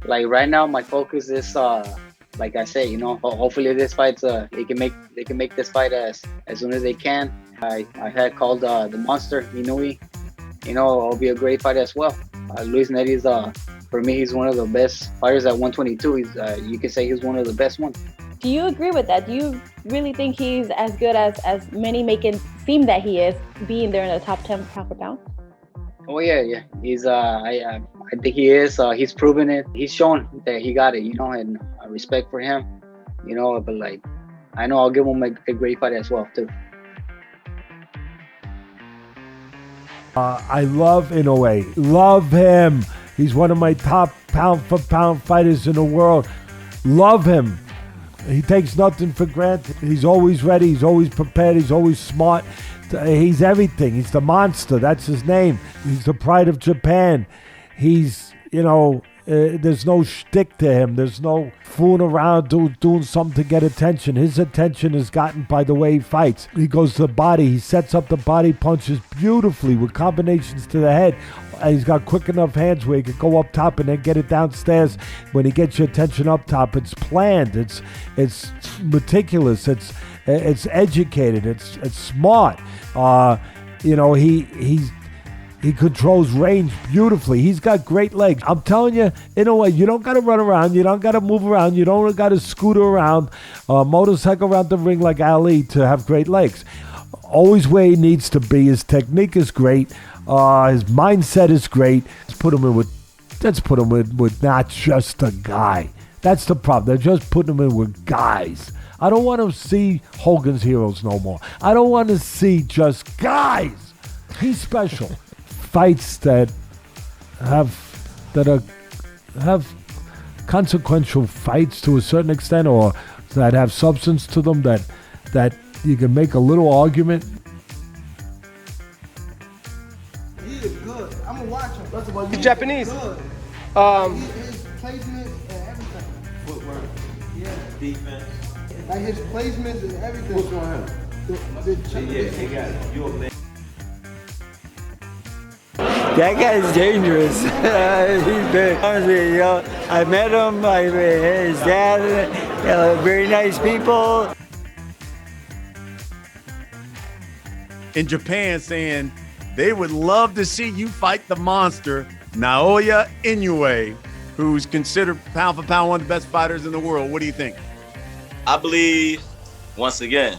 Like right now, my focus is like I say, hopefully this fight's they can make this fight as soon as they can. I had called the monster Inui. It'll be a great fight as well. Luis Neri's for me, he's one of the best fighters at 122. He's you can say he's one of the best ones. Do you agree with that? Do you really think he's as good as many make it seem that he is, being there in the top 10 pound for pound? Oh yeah. He's I think he is. He's proven it. He's shown that he got it. And respect for him. But like, I know I'll give him a great fight as well too. I love Inoue. Love him. He's one of my top pound for pound fighters in the world. Love him. He takes nothing for granted. He's always ready. He's always prepared. He's always smart. He's everything. He's the monster. That's his name. He's the pride of Japan. He's, there's no shtick to him. There's no fooling around doing something to get attention. His attention is gotten by the way he fights. He goes to the body. He sets up the body punches beautifully with combinations to the head. He's got quick enough hands where he can go up top and then get it downstairs. When he gets your attention up top, it's planned. It's meticulous. It's educated. It's smart. He controls range beautifully. He's got great legs. I'm telling you, in a way, you don't got to run around. You don't got to move around. You don't got to scooter around, motorcycle around the ring like Ali to have great legs. Always where he needs to be. His technique is great. His mindset is great. Let's put him in with not just a guy. That's the problem. They're just putting him in with guys. I don't want to see Hogan's Heroes no more. I don't want to see just guys. He's special. Fights that have consequential fights to a certain extent, or that have substance to them, that you can make a little argument. He is good. I'm gonna watch him. He's Japanese. Good. His placement and everything. Footwork, Yeah. defense. Like his placements and everything. What's going on? Yeah, he got it. You a man. That guy's dangerous. He's big. Honestly, I met him. His dad, very nice people. In Japan, saying they would love to see you fight the monster, Naoya Inoue, who's considered pound for pound one of the best fighters in the world. What do you think? I believe, once again,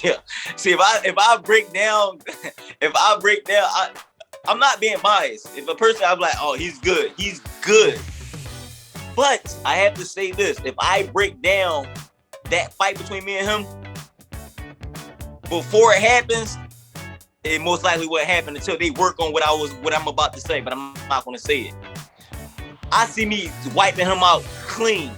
yeah. See, if I break down, I'm not being biased. If a person, I'm like, oh, he's good. But I have to say this: if I break down that fight between me and him before it happens, it most likely won't happen until they work on what I'm about to say. But I'm not going to say it. I see me wiping him out clean.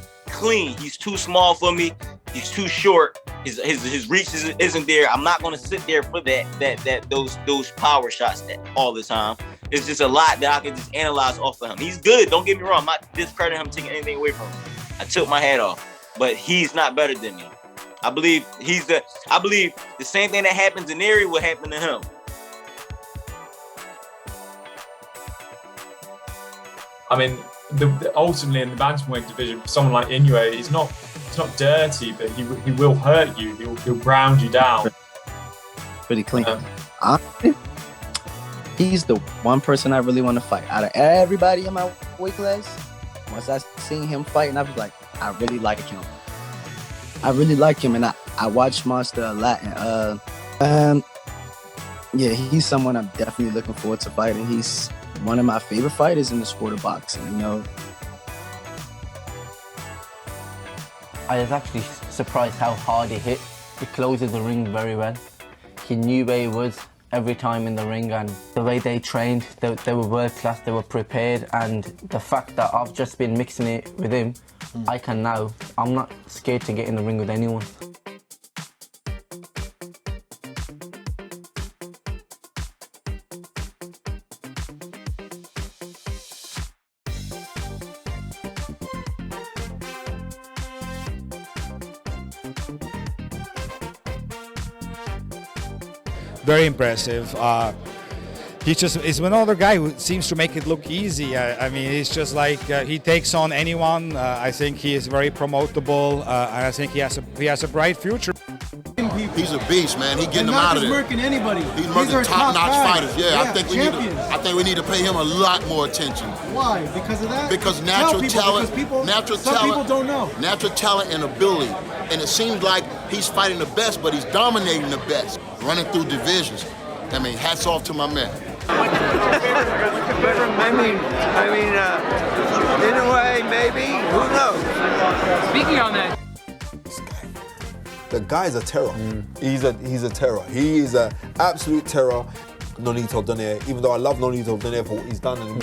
He's too small for me. He's too short. His reach isn't there. I'm not going to sit there for those power shots all the time. It's just a lot that I can just analyze off of him. He's good. Don't get me wrong. I'm not discrediting him, taking anything away from him. I took my hat off, but he's not better than me. I believe the same thing that happens in Erie will happen to him. I mean, ultimately in the bantamweight division, someone like Inoue, he's not dirty, but he will hurt you. He'll ground you down. Pretty clean. Honestly, he's the one person I really want to fight. Out of everybody in my weight class, once I seen him fight, and I was like, I really like him. And I watch Monster a lot. And yeah, he's someone I'm definitely looking forward to fighting. He's one of my favorite fighters in the sport of boxing, I was actually surprised how hard he hit. He closes the ring very well. He knew where he was every time in the ring, and the way they trained, they were world class, they were prepared, and the fact that I've just been mixing it with him, I'm not scared to get in the ring with anyone. Very impressive. he's another guy who seems to make it look easy. I mean, he's just like he takes on anyone. I think he is very promotable, and I think he has a bright future. He's a beast, man. He getting them not out of just there. murking anybody. He's These murking are top-notch guys. fighters. Yeah, I think we need to pay him a lot more attention. Why? Because of that? Because Tell natural people, talent, because some people don't know. natural talent and ability. And it seems like he's fighting the best, but he's dominating the best, running through divisions. I mean, hats off to my man. In a way, maybe. Who knows? Speaking on that. The guy's a terror. He's a terror. He is an absolute terror. Nonito Donaire, even though I love Nonito Donaire for what he's done.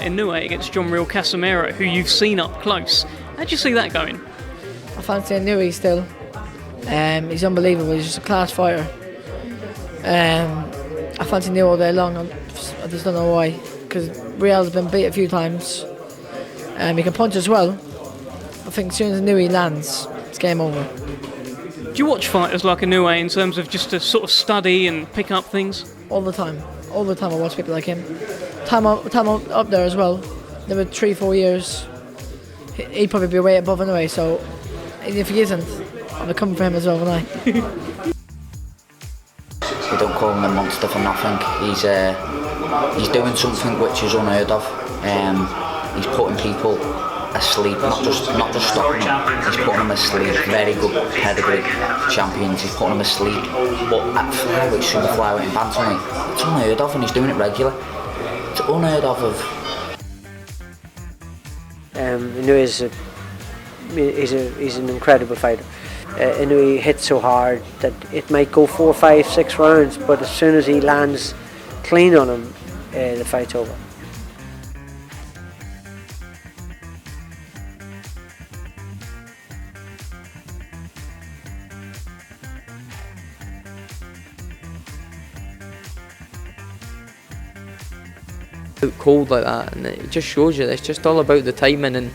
Inoue against John Real Casimero, who you've seen up close. How'd you see that going? I fancy Inoue still. He's unbelievable. He's just a class fighter. I fancy Inoue all day long. I just don't know why. Because Real's been beat a few times. He can punch as well. I think as soon as Inoue lands, it's game over. Do you watch fighters like Inoue in terms of just to sort of study and pick up things? All the time. All the time I watch people like him. Time up there as well. There were 3-4 years. He'd probably be way above anyway, so if he isn't, I'll be coming for him as well, won't I? We don't call him a monster for nothing. He's doing something which is unheard of. He's putting people asleep, not just stopping them. He's putting them asleep. Very good pedigree champions. He's putting them asleep. But at flyweight, super flyweight, and bantamweight, it's unheard of, and he's doing it regular. It's unheard of. Inoue he's an incredible fighter. Inoue hits so hard that it might go 4, 5, 6 rounds, but as soon as he lands clean on him, the fight's over. Cold like that, and it just shows you it's just all about the timing and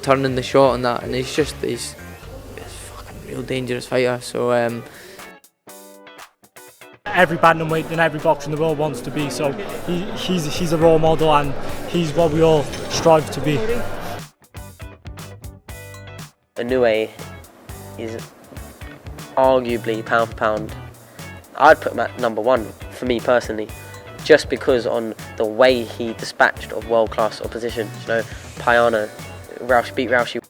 turning the shot and that, and he's a fucking real dangerous fighter. So every bantamweight and every boxer in the world wants to be, so he's a role model, and he's what we all strive to be. Inoue is arguably pound for pound, I'd put him at number 1 for me personally, just because on the way he dispatched of world-class opposition. You know, Payana, Roush beat Roush.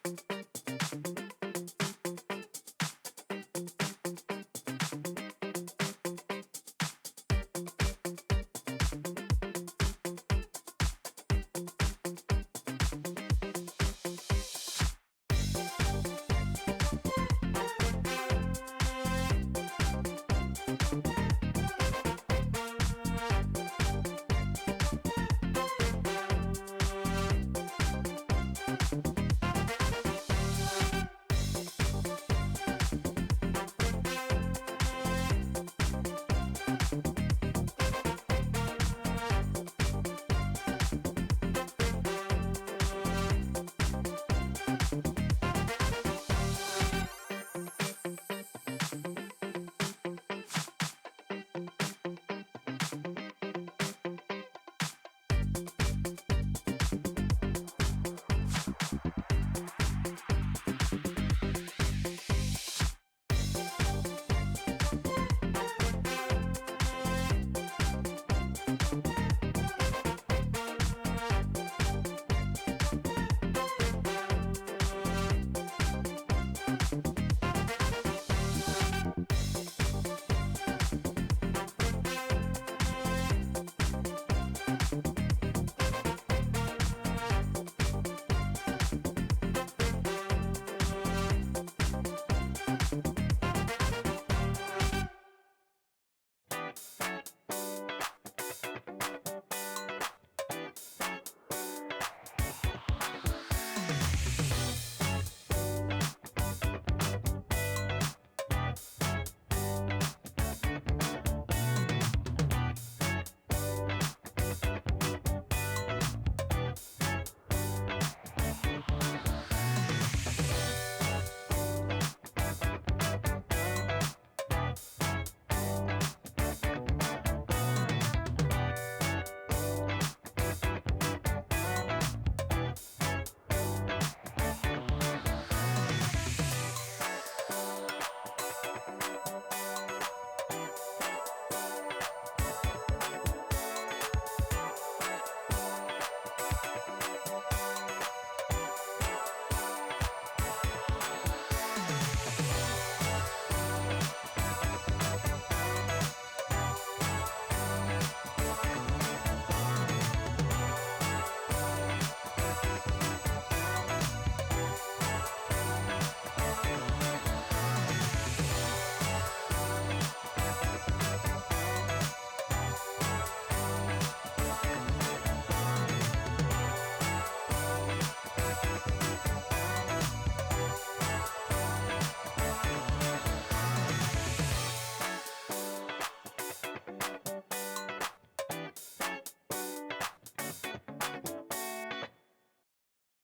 it.